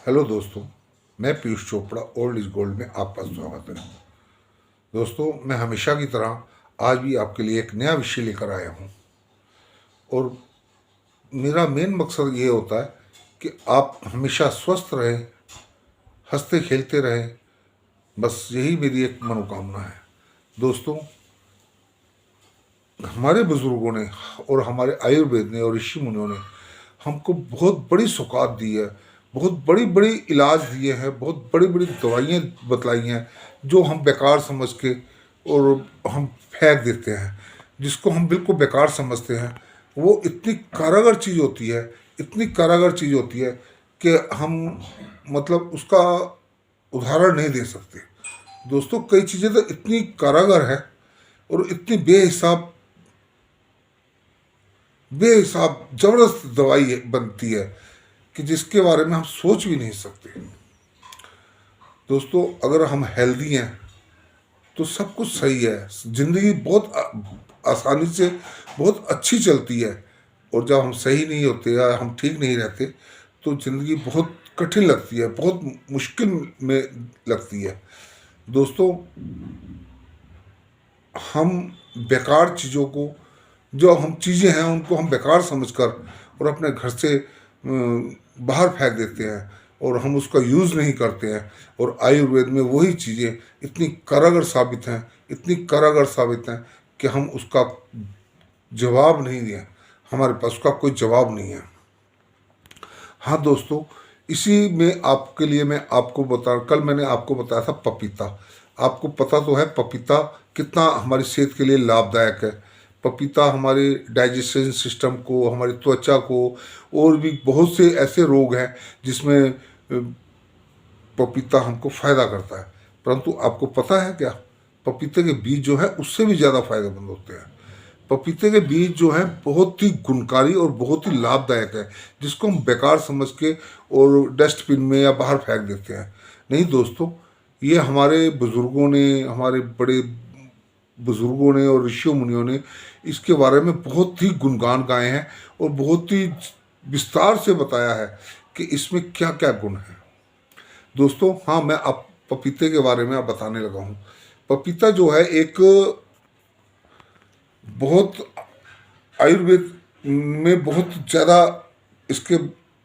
Hello दोस्तों, मैं Piyush Chopra old is gold में आपका स्वागत है। दोस्तों, मैं हमेशा की तरह आज भी आपके लिए एक नया विषय लेकर आया हूँ और मेरा मेन मकसद ये होता है कि आप हमेशा स्वस्थ रहें, हंसते खेलते रहें। बस यही मेरी एक मनोकामना है। दोस्तों, हमारे बुजुर्गों ने और हमारे आयुर्वेद ने और ऋषि मुनियों ने हमको बहुत बड़ी सौगात दी है, बहुत बड़ी बड़ी इलाज दिए हैं, बहुत बड़ी बड़ी दवाइयाँ बतलाई हैं जो हम बेकार समझ के और हम फेंक देते हैं। जिसको हम बिल्कुल बेकार समझते हैं वो इतनी कारागर चीज़ होती है, इतनी कारागर चीज़ होती है कि हम मतलब उसका उदाहरण नहीं दे सकते। दोस्तों, कई चीज़ें तो इतनी कारागर है और इतनी बेहिसाब जबरदस्त दवाई बनती है कि जिसके बारे में हम सोच भी नहीं सकते। दोस्तों, अगर हम हेल्दी हैं तो सब कुछ सही है, जिंदगी बहुत आसानी से बहुत अच्छी चलती है। और जब हम सही नहीं होते या हम ठीक नहीं रहते तो जिंदगी बहुत कठिन लगती है, बहुत मुश्किल में लगती है। दोस्तों, हम बेकार चीज़ों को, जो हम चीज़ें हैं उनको हम बेकार समझकर और अपने घर से बाहर फेंक देते हैं और हम उसका यूज़ नहीं करते हैं। और आयुर्वेद में वही चीज़ें इतनी कारागर साबित हैं, इतनी कारागर साबित हैं कि हम उसका जवाब नहीं दिए, हमारे पास उसका कोई जवाब नहीं है। हाँ दोस्तों, इसी में आपके लिए मैं आपको बता, कल मैंने आपको बताया था पपीता। आपको पता तो है पपीता कितना हमारी सेहत के लिए लाभदायक है। पपीता हमारे डाइजेशन सिस्टम को, हमारी त्वचा को, और भी बहुत से ऐसे रोग हैं जिसमें पपीता हमको फ़ायदा करता है। परंतु आपको पता है क्या, पपीते के बीज जो है उससे भी ज़्यादा फायदेमंद होते हैं। पपीते के बीज जो है बहुत ही गुणकारी और बहुत ही लाभदायक है, जिसको हम बेकार समझ के और डस्टबिन में या बाहर फेंक देते हैं। नहीं दोस्तों, ये हमारे बुज़ुर्गों ने, हमारे बड़े बुज़ुर्गों ने और ऋषियों मुनियों ने इसके बारे में बहुत ही गुणगान गाए हैं और बहुत ही विस्तार से बताया है कि इसमें क्या क्या गुण हैं। दोस्तों, हाँ, मैं आप पपीते के बारे में आप बताने लगा हूँ। पपीता जो है एक बहुत आयुर्वेद में बहुत ज़्यादा इसके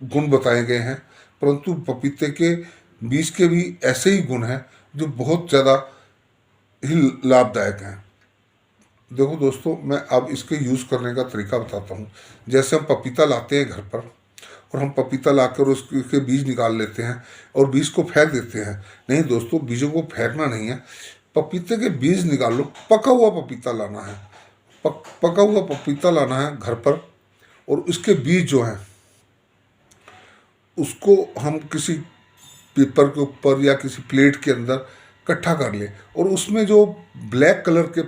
गुण बताए गए हैं, परंतु पपीते के बीज के भी ऐसे ही गुण हैं जो बहुत ज़्यादा ही लाभदायक हैं। देखो दोस्तों, मैं अब इसके यूज़ करने का तरीका बताता हूँ। जैसे हम पपीता लाते हैं घर पर और हम पपीता लाकर उसके बीज निकाल लेते हैं और बीज को फेंक देते हैं। नहीं दोस्तों, बीजों को फेंकना नहीं है, पपीते के बीज निकाल लो। पका हुआ पपीता लाना है, पका हुआ पपीता लाना है घर पर, और उसके बीज जो हैं उसको हम किसी पेपर के ऊपर या किसी प्लेट के अंदर इकट्ठा कर ले, और उसमें जो ब्लैक कलर के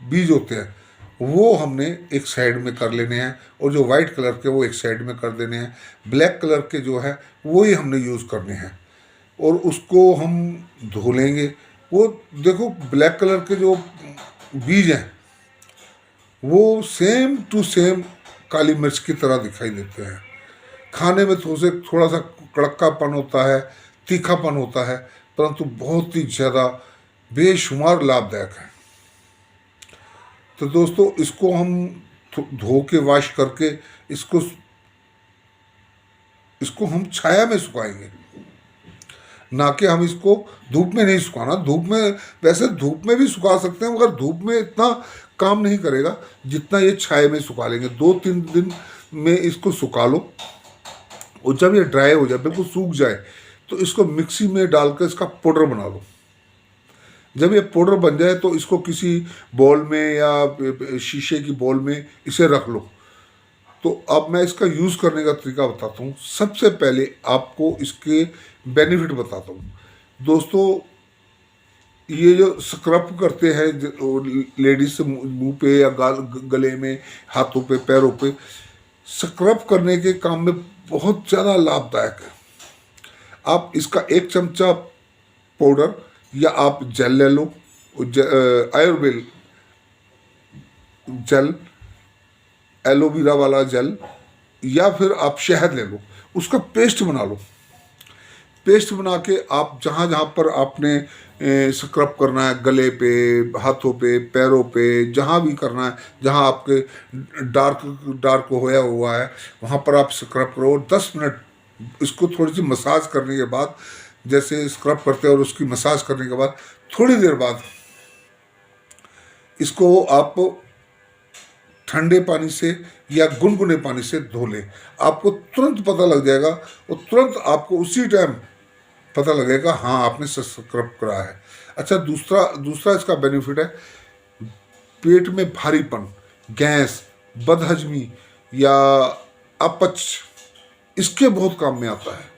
बीज होते हैं वो हमने एक साइड में कर लेने हैं, और जो वाइट कलर के वो एक साइड में कर देने हैं। ब्लैक कलर के जो है वो ही हमने यूज़ करने हैं और उसको हम धो लेंगे। वो देखो, ब्लैक कलर के जो बीज हैं वो सेम टू सेम काली मिर्च की तरह दिखाई देते हैं। खाने में तो उसे थोड़ा सा कड़कापन होता है, तीखापन होता है, परंतु बहुत ही ज़्यादा बेशुमार लाभदायक है। तो दोस्तों, इसको हम धो के वॉश करके इसको इसको हम छाया में सुखाएंगे, ना कि हम इसको धूप में नहीं सुखाना। धूप में, वैसे धूप में भी सुखा सकते हैं मगर धूप में इतना काम नहीं करेगा जितना ये छाया में सुखा लेंगे। 2-3 दिन में इसको सुखा लो, और जब ये ड्राई हो जाए, बिल्कुल सूख जाए, तो इसको मिक्सी में डालकर इसका पाउडर बना लो। जब ये पाउडर बन जाए तो इसको किसी बॉल में या शीशे की बॉल में इसे रख लो। तो अब मैं इसका यूज़ करने का तरीका बताता हूँ। सबसे पहले आपको इसके बेनिफिट बताता हूँ। दोस्तों, ये जो स्क्रब करते हैं लेडीज मुंह पे या गले में, हाथों पे, पैरों पे, स्क्रब करने के काम में बहुत ज़्यादा लाभदायक है। आप इसका 1 चमचा पाउडर या आप जेल ले लो, आयुर्वेद जेल, एलोवेरा वाला जेल, या फिर आप शहद ले लो, उसका पेस्ट बना लो। पेस्ट बना के आप जहाँ जहाँ पर आपने स्क्रब करना है, गले पे, हाथों पे, पैरों पे, जहाँ भी करना है, जहाँ आपके डार्क डार्क होया हुआ है वहाँ पर आप स्क्रब करो। और 10 मिनट इसको थोड़ी सी मसाज करने के बाद, जैसे स्क्रब करते हैं और उसकी मसाज करने के बाद थोड़ी देर बाद इसको आप ठंडे पानी से या गुनगुने पानी से धो लें। आपको तुरंत पता लग जाएगा और तुरंत आपको उसी टाइम पता लगेगा हाँ आपने स्क्रब करा है। अच्छा, दूसरा दूसरा इसका बेनिफिट है, पेट में भारीपन, गैस, बदहजमी या अपच, इसके बहुत काम में आता है।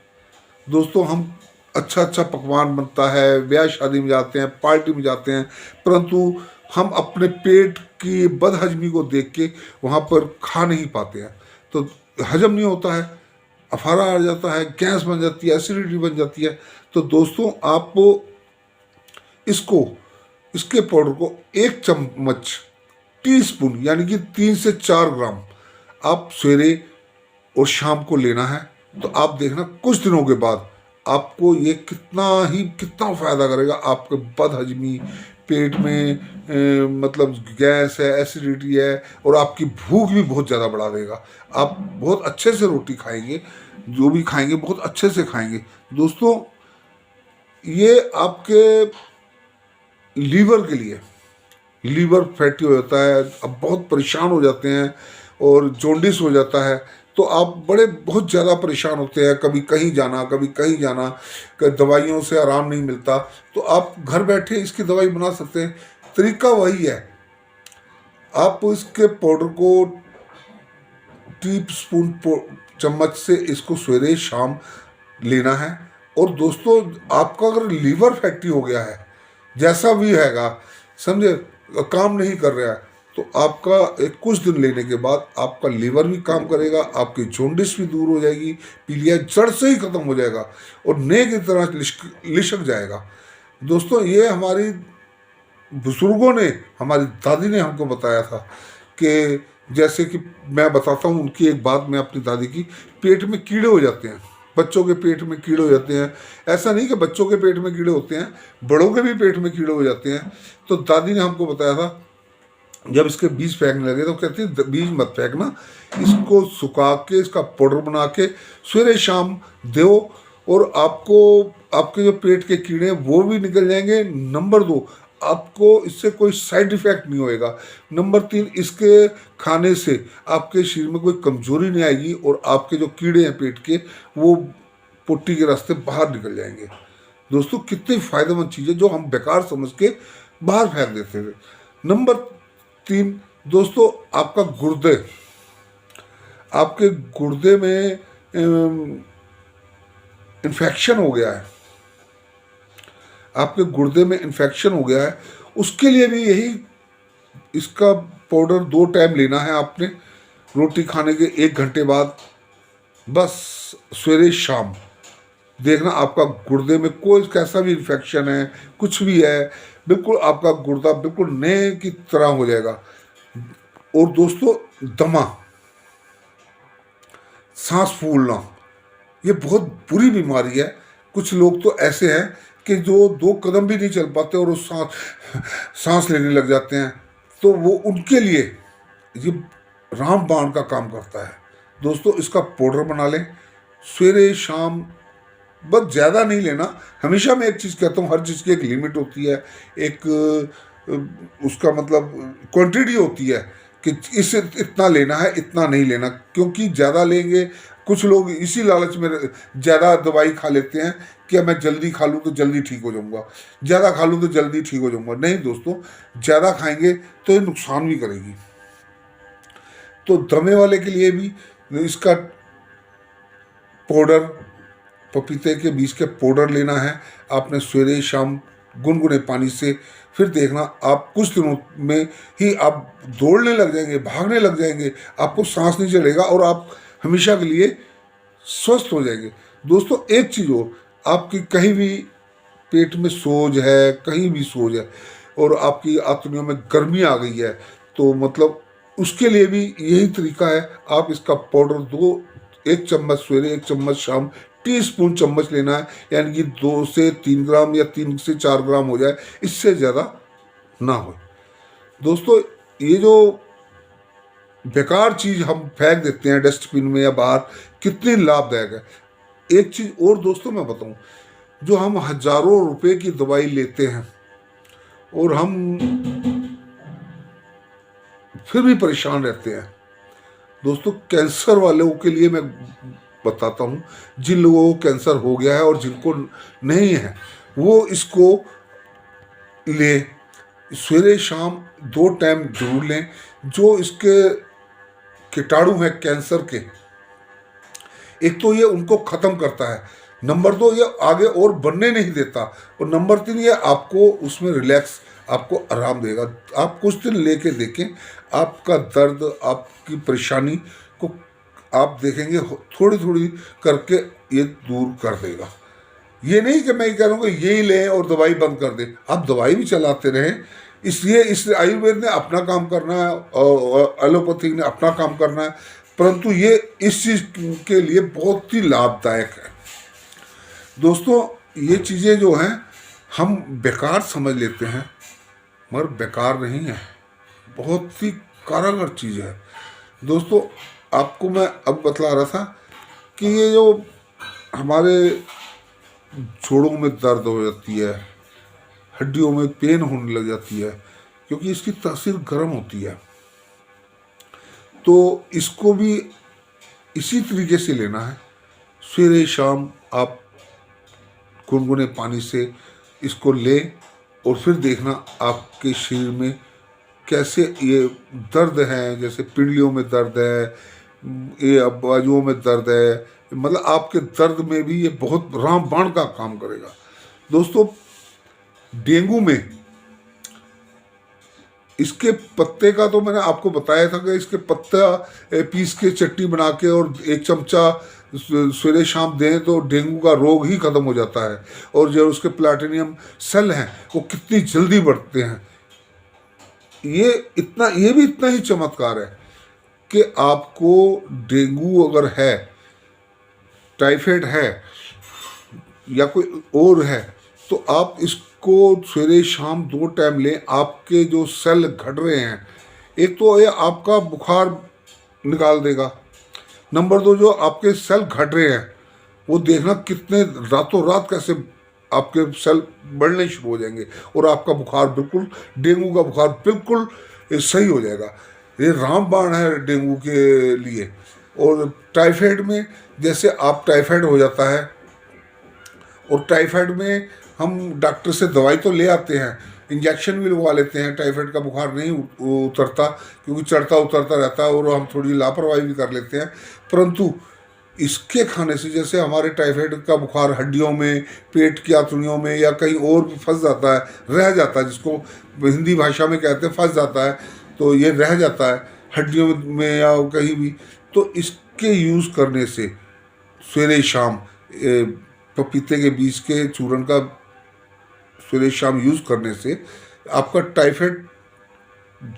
दोस्तों, हम अच्छा अच्छा पकवान बनता है, ब्याह शादी में जाते हैं, पार्टी में जाते हैं, परंतु हम अपने पेट की बदहजमी को देख के वहाँ पर खा नहीं पाते हैं, तो हजम नहीं होता है, अफारा आ जाता है, गैस बन जाती है, एसिडिटी बन जाती है। तो दोस्तों, आप इसके पाउडर को 1 चम्मच टीस्पून यानी कि 3 से 4 ग्राम आप सवेरे और शाम को लेना है। तो आप देखना कुछ दिनों के बाद आपको ये कितना फ़ायदा करेगा। आपके बदहजमी, पेट में मतलब गैस है, एसिडिटी है, और आपकी भूख भी बहुत ज़्यादा बढ़ा देगा। आप बहुत अच्छे से रोटी खाएंगे, जो भी खाएंगे बहुत अच्छे से खाएंगे। दोस्तों, ये आपके लीवर के लिए, लीवर फैटी हो जाता है, अब बहुत परेशान हो जाते हैं और जॉन्डिस हो जाता है, तो आप बहुत ज़्यादा परेशान होते हैं, कभी कहीं जाना कभी कहीं जाना, दवाइयों से आराम नहीं मिलता, तो आप घर बैठे इसकी दवाई बना सकते हैं। तरीका वही है, आप इसके पाउडर को टीस्पून चम्मच से इसको सवेरे शाम लेना है। और दोस्तों, आपका अगर लीवर फैटी हो गया है, जैसा भी हैगा, समझे, काम नहीं कर रहा है, तो आपका कुछ दिन लेने के बाद आपका लीवर भी काम करेगा, आपकी जॉन्डिस भी दूर हो जाएगी, पीलिया जड़ से ही खत्म हो जाएगा और नए की तरह लिशक जाएगा। दोस्तों, ये हमारी बुजुर्गों ने, हमारी दादी ने हमको बताया था कि जैसे कि मैं बताता हूँ उनकी एक बात, मैं अपनी दादी की, पेट में कीड़े हो जाते हैं, बच्चों के पेट में कीड़े हो जाते हैं। ऐसा नहीं कि बच्चों के पेट में कीड़े होते हैं, बड़ों के भी पेट में कीड़े हो जाते हैं। तो दादी ने हमको बताया था, जब इसके बीज फेंकने लगे तो कहती है बीज मत फेंकना, इसको सुखा के इसका पाउडर बना के सवेरे शाम दो, और आपको आपके जो पेट के कीड़े हैं वो भी निकल जाएंगे। नंबर 2, आपको इससे कोई साइड इफ़ेक्ट नहीं होएगा। नंबर 3, इसके खाने से आपके शरीर में कोई कमजोरी नहीं आएगी और आपके जो कीड़े हैं पेट के, वो पोटी के रास्ते बाहर निकल जाएंगे। दोस्तों, कितनी फ़ायदेमंद चीज़ है जो हम बेकार समझ के बाहर फेंक देते थे। नंबर 3, दोस्तों, आपका गुर्दे, आपके गुर्दे में इन्फेक्शन हो गया है, आपके गुर्दे में इन्फेक्शन हो गया है, उसके लिए भी यही इसका पाउडर 2 टाइम लेना है आपने, रोटी खाने के 1 घंटे बाद, बस सवेरे शाम। देखना आपका गुर्दे में कोई कैसा भी इन्फेक्शन है, कुछ भी है, बिल्कुल आपका गुर्दा बिल्कुल नए की तरह हो जाएगा। और दोस्तों, दमा, सांस फूलना, ये बहुत बुरी बीमारी है। कुछ लोग तो ऐसे हैं कि जो 2 कदम भी नहीं चल पाते और वो सांस लेने लग जाते हैं, तो वो उनके लिए ये रामबाण का काम करता है। दोस्तों, इसका पाउडर बना लें, सवेरे शाम, बस ज़्यादा नहीं लेना। हमेशा मैं एक चीज़ कहता हूँ, हर चीज़ की एक लिमिट होती है, एक उसका मतलब क्वांटिटी होती है कि इसे इतना लेना है, इतना नहीं लेना, क्योंकि ज़्यादा लेंगे, कुछ लोग इसी लालच में ज़्यादा दवाई खा लेते हैं कि मैं जल्दी खा लूँ तो जल्दी ठीक हो जाऊँगा, ज़्यादा खा लूँ तो जल्दी ठीक हो जाऊँगा। नहीं दोस्तों, ज़्यादा खाएंगे तो ये नुकसान भी करेगी। तो दमे वाले के लिए भी इसका पाउडर, पपीते के बीज के पाउडर लेना है आपने, सवेरे शाम गुनगुने पानी से। फिर देखना आप कुछ दिनों में ही आप दौड़ने लग जाएंगे, भागने लग जाएंगे, आपको सांस नहीं चलेगा और आप हमेशा के लिए स्वस्थ हो जाएंगे। दोस्तों, एक चीज़ और, आपकी कहीं भी पेट में सोज है, कहीं भी सोज है और आपकी आंतड़ियों में गर्मी आ गई है, तो मतलब उसके लिए भी यही तरीका है। आप इसका पाउडर 1 चम्मच सवेरे, 1 चम्मच शाम टीस्पून चम्मच लेना है, यानी कि 2 से 3 ग्राम या 3 से 4 ग्राम हो जाए, इससे ज़्यादा ना हो। दोस्तों ये जो बेकार चीज़ हम फेंक देते हैं डस्टबिन में या बाहर, कितनी लाभदायक है। एक चीज़ और दोस्तों मैं बताऊं, जो हम हजारों रुपए की दवाई लेते हैं और हम फिर भी परेशान रहते हैं। दोस्तों कैंसर वालों के लिए मैं बताता हूँ, जिन लोगों को कैंसर हो गया है और जिनको नहीं है, वो इसको ले, सवेरे शाम 2 टाइम जरूर लें। जो इसके कीटाणु हैं कैंसर के, एक तो ये उनको ख़त्म करता है, नंबर 2 ये आगे और बनने नहीं देता, और नंबर 3 ये आपको उसमें रिलैक्स, आपको आराम देगा। आप कुछ दिन लेके देखें, आपका दर्द, आपकी परेशानी को आप देखेंगे थोड़ी थोड़ी करके ये दूर कर देगा। ये नहीं कि मैं ये कह रहा हूँ कि यही लें और दवाई बंद कर दें, आप दवाई भी चलाते रहें। इसलिए इस आयुर्वेद ने अपना काम करना है और एलोपैथिक ने अपना काम करना है, परंतु ये इस चीज़ के लिए बहुत ही लाभदायक है। दोस्तों ये चीज़ें जो हैं हम बेकार समझ लेते हैं, मगर बेकार नहीं है, बहुत ही कारगर चीज़ है। दोस्तों आपको मैं अब बतला रहा था कि ये जो हमारे जोड़ों में दर्द हो जाती है, हड्डियों में पेन होने लग जाती है, क्योंकि इसकी तासीर गर्म होती है, तो इसको भी इसी तरीके से लेना है। सवेरे शाम आप गुनगुने पानी से इसको लें और फिर देखना आपके शरीर में कैसे ये दर्द है, जैसे पिंडलियों में दर्द है, ये बाजुओं में दर्द है, मतलब आपके दर्द में भी ये बहुत रामबाण का काम करेगा। दोस्तों डेंगू में इसके पत्ते का तो मैंने आपको बताया था कि इसके पत्ता पीस के चटनी बना के और 1 चमचा सवेरे शाम दें तो डेंगू का रोग ही ख़त्म हो जाता है। और जो उसके प्लैटिनियम सेल हैं वो कितनी जल्दी बढ़ते हैं। ये भी इतना ही चमत्कार है कि आपको डेंगू अगर है, टाइफाइड है या कोई और है, तो आप इसको सवेरे शाम 2 टाइम लें। आपके जो सेल घट रहे हैं, एक तो ये आपका बुखार निकाल देगा, नंबर 2 जो आपके सेल घट रहे हैं वो देखना कितने रातों रात कैसे आपके सेल बढ़ने शुरू हो जाएंगे और आपका बुखार बिल्कुल, डेंगू का बुखार बिल्कुल सही हो जाएगा। ये रामबाण है डेंगू के लिए। और टाइफाइड में जैसे आप टाइफाइड हो जाता है, और टाइफाइड में हम डॉक्टर से दवाई तो ले आते हैं, इंजेक्शन भी लगवा लेते हैं, टाइफाइड का बुखार नहीं उतरता, क्योंकि चढ़ता उतरता रहता है और हम थोड़ी लापरवाही भी कर लेते हैं। परंतु इसके खाने से जैसे हमारे टाइफाइड का बुखार हड्डियों में, पेट की आंतड़ियों में या कहीं और भी फंस जाता है, रह जाता है, जिसको हिंदी भाषा में कहते हैं फंस जाता है, तो ये रह जाता है हड्डियों में या कहीं भी, तो इसके यूज़ करने से सवेरे शाम पपीते के बीज के चूर्ण का सवेरे शाम यूज़ करने से आपका टाइफाइड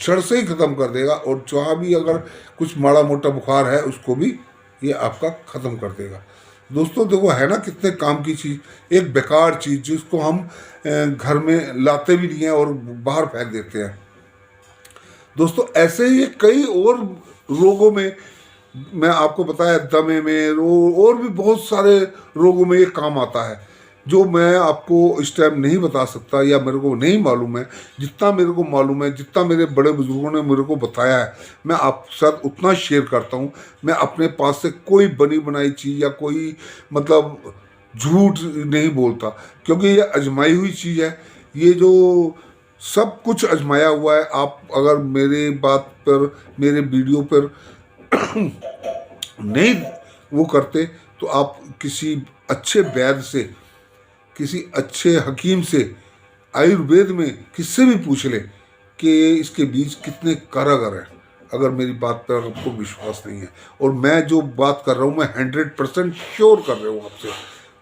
जड़ से ही ख़त्म कर देगा, और जहाँ भी अगर कुछ माड़ा मोटा बुखार है उसको भी ये आपका ख़त्म कर देगा। दोस्तों देखो है ना कितने काम की चीज़, एक बेकार चीज़ जिसको हम घर में लाते भी नहीं हैं और बाहर फेंक देते हैं। दोस्तों ऐसे ही कई और रोगों में, मैं आपको बताया दमे में, और भी बहुत सारे रोगों में ये काम आता है, जो मैं आपको इस टाइम नहीं बता सकता या मेरे को नहीं मालूम है। जितना मेरे को मालूम है, जितना मेरे बड़े बुजुर्गों ने मेरे को बताया है, मैं आपके साथ उतना शेयर करता हूँ। मैं अपने पास से कोई बनी बनाई चीज़ या कोई मतलब झूठ नहीं बोलता, क्योंकि ये आजमाई हुई चीज़ है। ये जो सब कुछ आजमाया हुआ है। आप अगर मेरे बात पर, मेरे वीडियो पर नहीं वो करते तो आप किसी अच्छे वैद्य से, किसी अच्छे हकीम से, आयुर्वेद में किससे भी पूछ लें कि इसके बीज कितने कारगर हैं, अगर मेरी बात पर आपको विश्वास नहीं है। और मैं जो बात कर रहा हूँ मैं 100% श्योर कर रहा हूँ आपसे।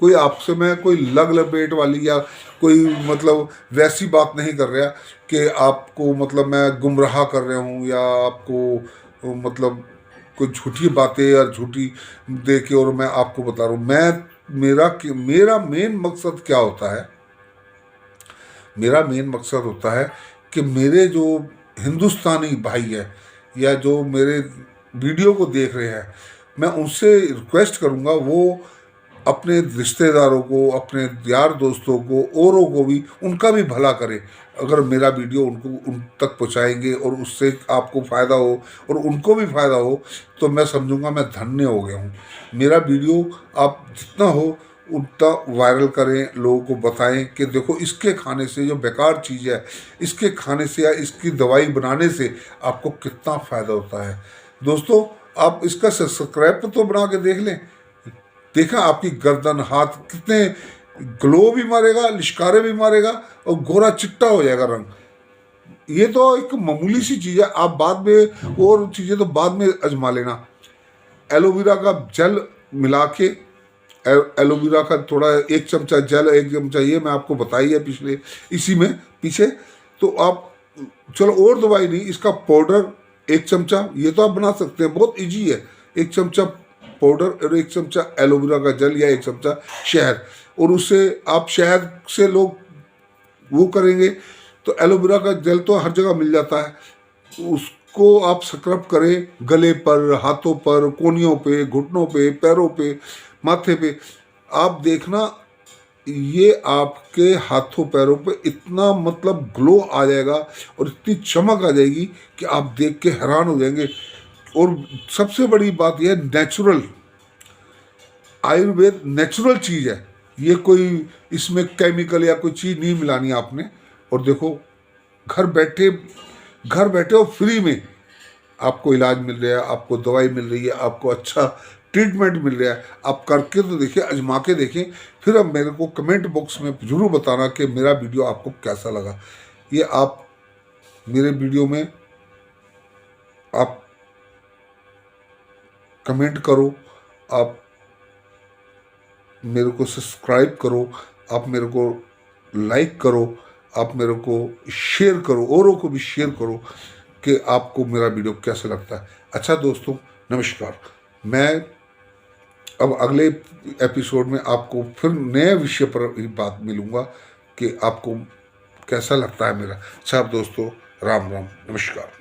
कोई आपसे मैं कोई लग लपेट वाली या कोई मतलब वैसी बात नहीं कर रहा कि आपको मतलब मैं गुमराह कर रहा हूँ या आपको मतलब कोई झूठी बातें या झूठी दे के और मैं आपको बता रहा हूँ। मैं मेरा मेन मकसद क्या होता है, मेरा मेन मकसद होता है कि मेरे जो हिंदुस्तानी भाई है या जो मेरे वीडियो को देख रहे हैं, मैं उनसे रिक्वेस्ट करूंगा वो अपने रिश्तेदारों को, अपने यार दोस्तों को, औरों को भी, उनका भी भला करें। अगर मेरा वीडियो उनको उन तक पहुंचाएंगे और उससे आपको फ़ायदा हो और उनको भी फ़ायदा हो, तो मैं समझूंगा मैं धन्य हो गया हूँ। मेरा वीडियो आप जितना हो उतना वायरल करें, लोगों को बताएं कि देखो इसके खाने से, जो बेकार चीज़ है, इसके खाने से या इसकी दवाई बनाने से आपको कितना फ़ायदा होता है। दोस्तों, आप इसका सब्सक्राइब तो बना के देख लें। देखा आपकी गर्दन, हाथ कितने ग्लो भी मारेगा, लिशकारे भी मारेगा और गोरा चिट्टा हो जाएगा रंग। ये तो एक मामूली सी चीज़ है, आप बाद में और चीज़ें तो बाद में आजमा लेना। एलोवेरा का जेल मिला के, एलोवेरा का थोड़ा 1 चमचा जेल, 1 चमचा ये मैं आपको बताई है पिछले इसी में पीछे। तो आप चलो और दवाई नहीं, इसका पाउडर 1 चमचा, ये तो आप बना सकते हैं, बहुत इजी है। 1 चमचा पाउडर और 1 चमचा एलोवेरा का जेल या 1 चमचा शहद, और उससे आप शहद से लोग वो करेंगे तो एलोवेरा का जेल तो हर जगह मिल जाता है, उसको आप स्क्रब करें गले पर, हाथों पर, कोहनियों पे, घुटनों पे, पैरों पे, माथे पे। आप देखना ये आपके हाथों पैरों पे इतना मतलब ग्लो आ जाएगा और इतनी चमक आ जाएगी कि आप देख के हैरान हो जाएंगे। और सबसे बड़ी बात यह नेचुरल, आयुर्वेद नेचुरल चीज़ है, ये कोई इसमें केमिकल या कोई चीज़ नहीं मिलानी आपने। और देखो घर बैठे और फ्री में आपको इलाज मिल रहा है, आपको दवाई मिल रही है, आपको अच्छा ट्रीटमेंट मिल रहा है। आप करके तो देखिए, आजमा के देखें, फिर अब मेरे को कमेंट बॉक्स में ज़रूर बताना कि मेरा वीडियो आपको कैसा लगा। ये आप मेरे वीडियो में आप कमेंट करो, आप मेरे को सब्सक्राइब करो, आप मेरे को लाइक करो, आप मेरे को शेयर करो, औरों को भी शेयर करो कि आपको मेरा वीडियो कैसा लगता है। अच्छा दोस्तों, नमस्कार। मैं अब अगले एपिसोड में आपको फिर नए विषय पर बात मिलूँगा कि आपको कैसा लगता है मेरा। अच्छा दोस्तों, राम राम, नमस्कार।